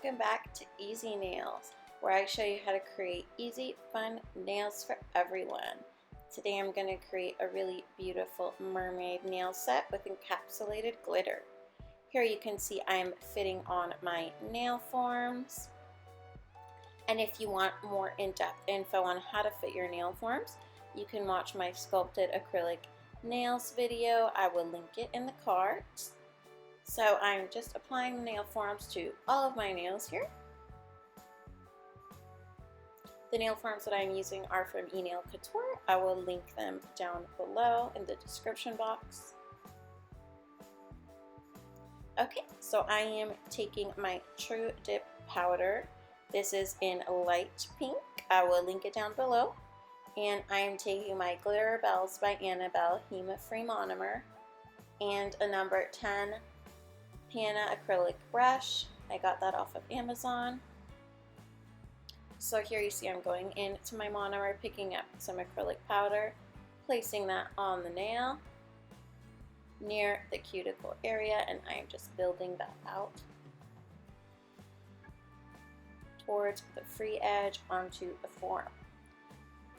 welcome back to Easy Nails, where I show you how to create easy, fun nails for everyone. Today I'm going to create a really beautiful mermaid nail set with encapsulated glitter. Here you can see I'm fitting on my nail forms. And if you want more in-depth info on how to fit your nail forms, you can watch my sculpted acrylic nails video. I will link it in the cards. So I'm just applying the nail forms to all of my nails here. The nail forms that I'm using are from Nail Couture. I will link them down below in the description box. Okay, so I am taking my turdip powder. This is in light pink. I will link it down below. And I am taking my Glitterbels by Annabel Hema free monomer and a number 10 Pana acrylic brush. I got that off of Amazon. So here you see I'm going into my monomer, picking up some acrylic powder, placing that on the nail near the cuticle area, and I am just building that out towards the free edge onto the form.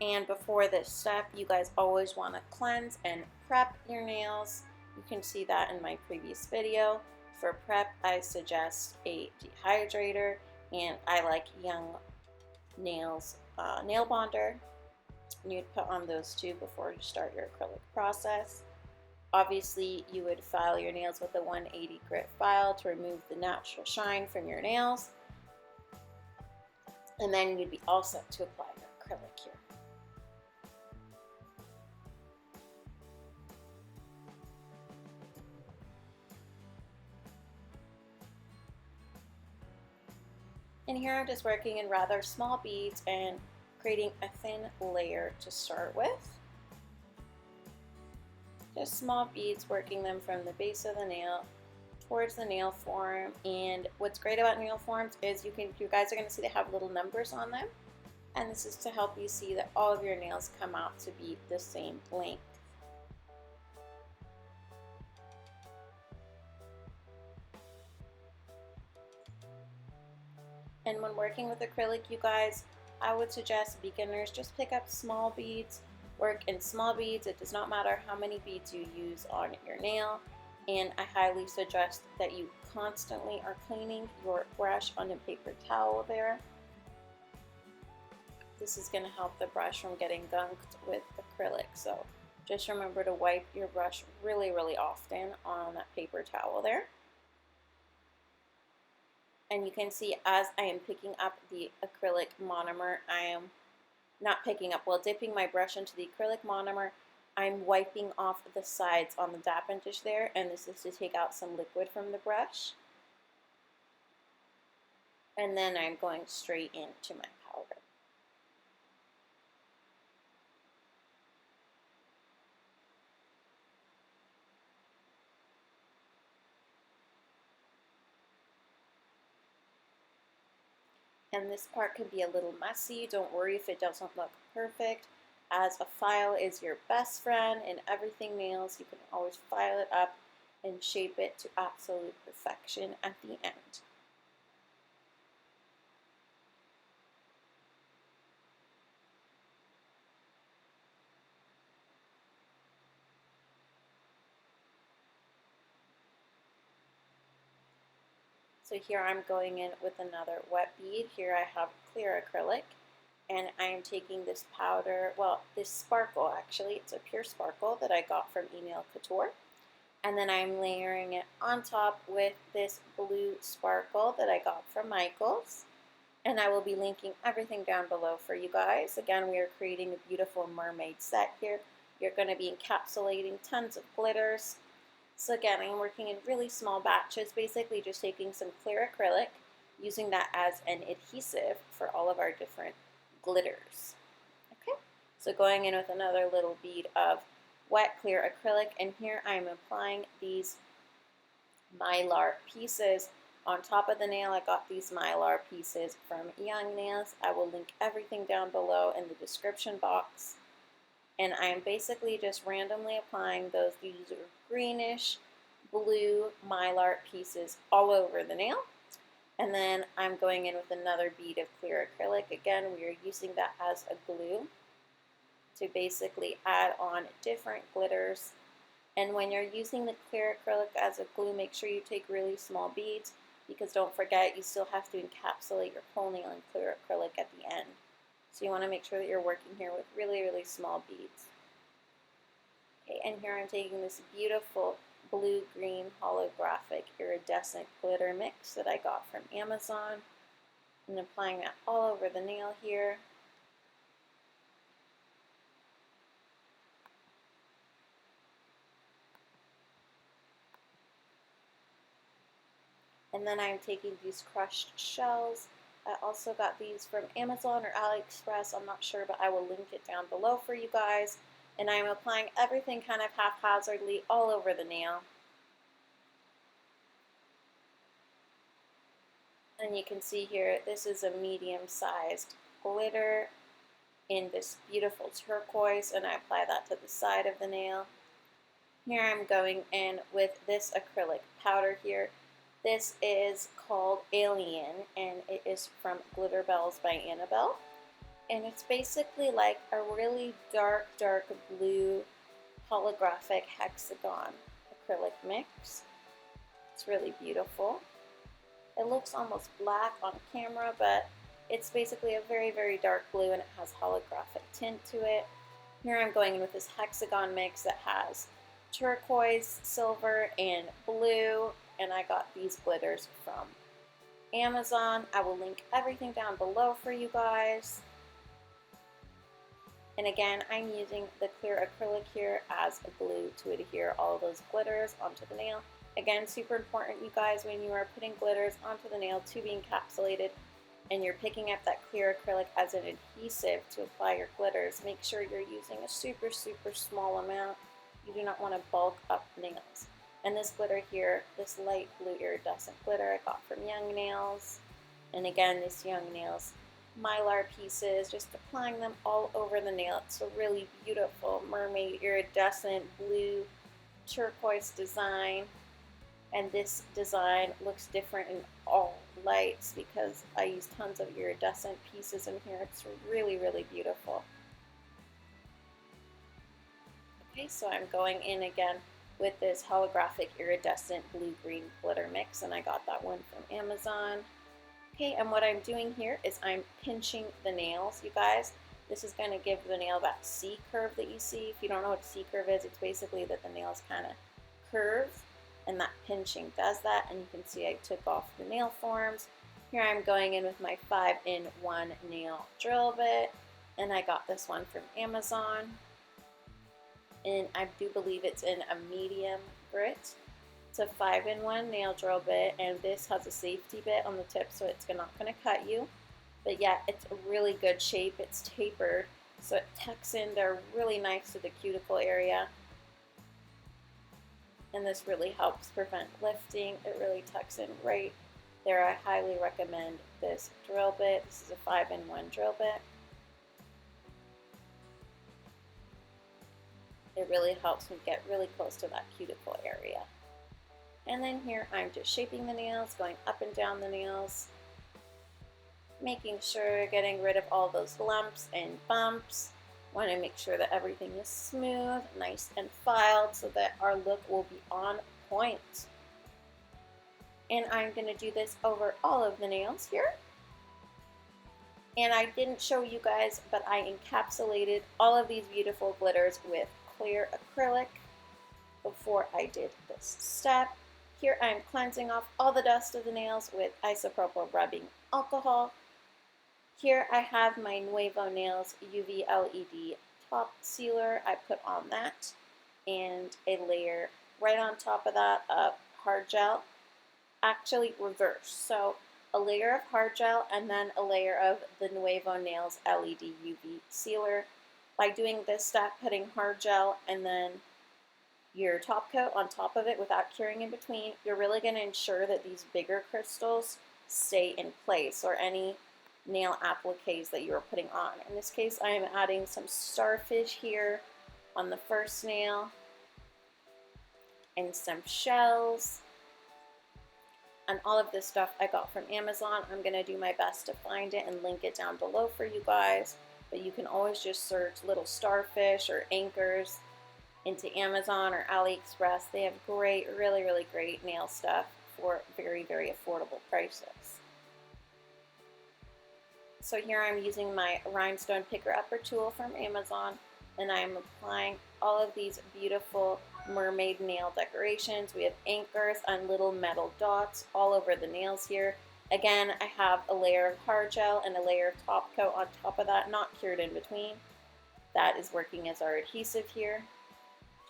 And before this step, you guys always want to cleanse and prep your nails. You can see that in my previous video. For prep, I suggest a dehydrator, and I like Young Nails nail bonder. You'd put on those two before you start your acrylic process. Obviously, you would file your nails with a 180 grit file to remove the natural shine from your nails, and then you'd be all set to apply your acrylic here. And here I'm just working in rather small beads and creating a thin layer to start with. Just small beads, working them from the base of the nail towards the nail form. And what's great about nail forms is you guys are going to see they have little numbers on them. And this is to help you see that all of your nails come out to be the same length. And when working with acrylic, you guys, I would suggest beginners just pick up small beads, work in small beads. It does not matter how many beads you use on your nail. And I highly suggest that you constantly are cleaning your brush on a paper towel there. This is going to help the brush from getting gunked with acrylic. So just remember to wipe your brush really, really often on that paper towel there. And you can see as I am picking up the acrylic monomer, I am not picking up, dipping my brush into the acrylic monomer, I'm wiping off the sides on the dappen dish there, and this is to take out some liquid from the brush. And then I'm going straight into my powder. And this part can be a little messy. Don't worry if it doesn't look perfect, as a file is your best friend in everything nails. You can always file it up and shape it to absolute perfection at the end. So here I'm going in with another wet bead. Here I have clear acrylic, and I am taking this powder, this sparkle actually, it's a pure sparkle that I got from Nail Couture. And then I'm layering it on top with this blue sparkle that I got from Michaels. And I will be linking everything down below for you guys. Again, we are creating a beautiful mermaid set here. You're going to be encapsulating tons of glitters. So again, I'm working in really small batches, basically just taking some clear acrylic, using that as an adhesive for all of our different glitters. Okay, so going in with another little bead of wet clear acrylic, and here I'm applying these mylar pieces on top of the nail. I got these mylar pieces from Young Nails. I will link everything down below in the description box. And I'm basically just randomly applying these greenish blue mylar pieces all over the nail. And then I'm going in with another bead of clear acrylic. Again, we are using that as a glue to basically add on different glitters. And when you're using the clear acrylic as a glue, make sure you take really small beads, because don't forget, you still have to encapsulate your whole nail in clear acrylic at the end. So you want to make sure that you're working here with really, really small beads. Okay, and here I'm taking this beautiful blue-green holographic iridescent glitter mix that I got from Amazon, and applying that all over the nail here. And then I'm taking these crushed shells. I also got these from Amazon or AliExpress, I'm not sure, but I will link it down below for you guys. And I'm applying everything kind of haphazardly all over the nail. And you can see here, this is a medium-sized glitter in this beautiful turquoise, and I apply that to the side of the nail. Here I'm going in with this acrylic powder here. This is called Alien, and it is from Glitterbels by Annabel. And it's basically like a really dark, dark blue holographic hexagon acrylic mix. It's really beautiful. It looks almost black on camera, but it's basically a very, very dark blue, and it has holographic tint to it. Here I'm going in with this hexagon mix that has turquoise, silver, and blue, and I got these glitters from Amazon. I will link everything down below for you guys. And again, I'm using the clear acrylic here as a glue to adhere all those glitters onto the nail. Again, super important, you guys, when you are putting glitters onto the nail to be encapsulated and you're picking up that clear acrylic as an adhesive to apply your glitters, make sure you're using a super, super small amount. You do not want to bulk up nails. And this glitter here, this light blue iridescent glitter I got from Young Nails. And again, this Young Nails mylar pieces, just applying them all over the nail. It's a really beautiful mermaid iridescent blue turquoise design. And this design looks different in all lights because I use tons of iridescent pieces in here. It's really, really beautiful. Okay, so I'm going in again with this holographic iridescent blue-green glitter mix, and I got that one from Amazon. Okay, and what I'm doing here is I'm pinching the nails, you guys. This is going to give the nail that C curve that you see. If you don't know what a C curve is, it's basically that the nails kind of curve, and that pinching does that. And you can see I took off the nail forms. Here I'm going in with my 5-in-1 nail drill bit, and I got this one from Amazon. And I do believe it's in a medium grit. It's a 5-in-1 nail drill bit, and this has a safety bit on the tip, so it's not going to cut you. But yeah, it's a really good shape. It's tapered, so it tucks in there really nice to the cuticle area. And this really helps prevent lifting. It really tucks in right there. I highly recommend this drill bit. This is a 5-in-1 drill bit. It really helps me get really close to that cuticle area. And then here I'm just shaping the nails, going up and down the nails, making sure getting rid of all those lumps and bumps. Want to make sure that everything is smooth, nice and filed so that our look will be on point. And I'm going to do this over all of the nails here. And I didn't show you guys, but I encapsulated all of these beautiful glitters with clear acrylic before I did this step. Here I'm cleansing off all the dust of the nails with isopropyl rubbing alcohol. Here I have my Nouveau Nails UV LED top sealer. I put on that and a layer right on top of that of hard gel. Actually reverse. So a layer of hard gel and then a layer of the Nouveau Nails LED UV sealer. By doing this step, putting hard gel and then your top coat on top of it without curing in between, you're really going to ensure that these bigger crystals stay in place, or any nail appliques that you are putting on. In this case, I am adding some starfish here on the first nail and some shells. And all of this stuff I got from Amazon. I'm going to do my best to find it and link it down below for you guys. But you can always just search little starfish or anchors into Amazon or AliExpress. They have great, really, really great nail stuff for very, very affordable prices. So here I'm using my Rhinestone picker-upper tool from Amazon, and I'm applying all of these beautiful mermaid nail decorations. We have anchors and little metal dots all over the nails here. Again, I have a layer of hard gel and a layer of top coat on top of that, not cured in between. That is working as our adhesive here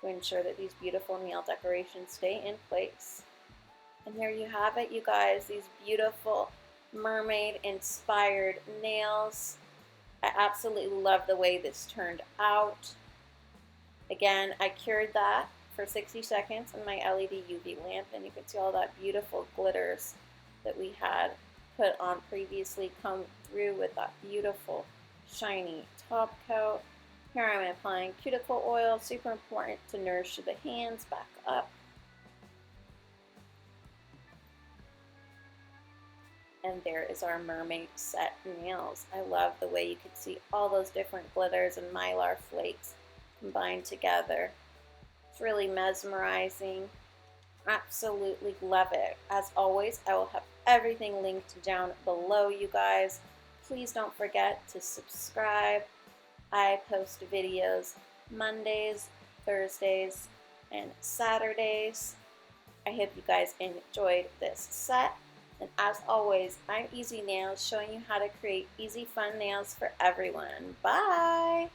to ensure that these beautiful nail decorations stay in place. And there you have it, you guys, these beautiful mermaid inspired nails. I absolutely love the way this turned out. Again, I cured that for 60 seconds in my LED UV lamp, and you can see all that beautiful glitters that we had put on previously come through with that beautiful shiny top coat. Here I'm applying cuticle oil, super important to nourish the hands back up. And there is our mermaid set nails. I love the way you can see all those different glitters and mylar flakes combined together. It's really mesmerizing. Absolutely love it. As always, I will have everything linked down below, you guys. Please don't forget to subscribe. I post videos Mondays, Thursdays, and Saturdays. I hope you guys enjoyed this set. And as always, I'm Easy Nails, showing you how to create easy, fun nails for everyone. Bye!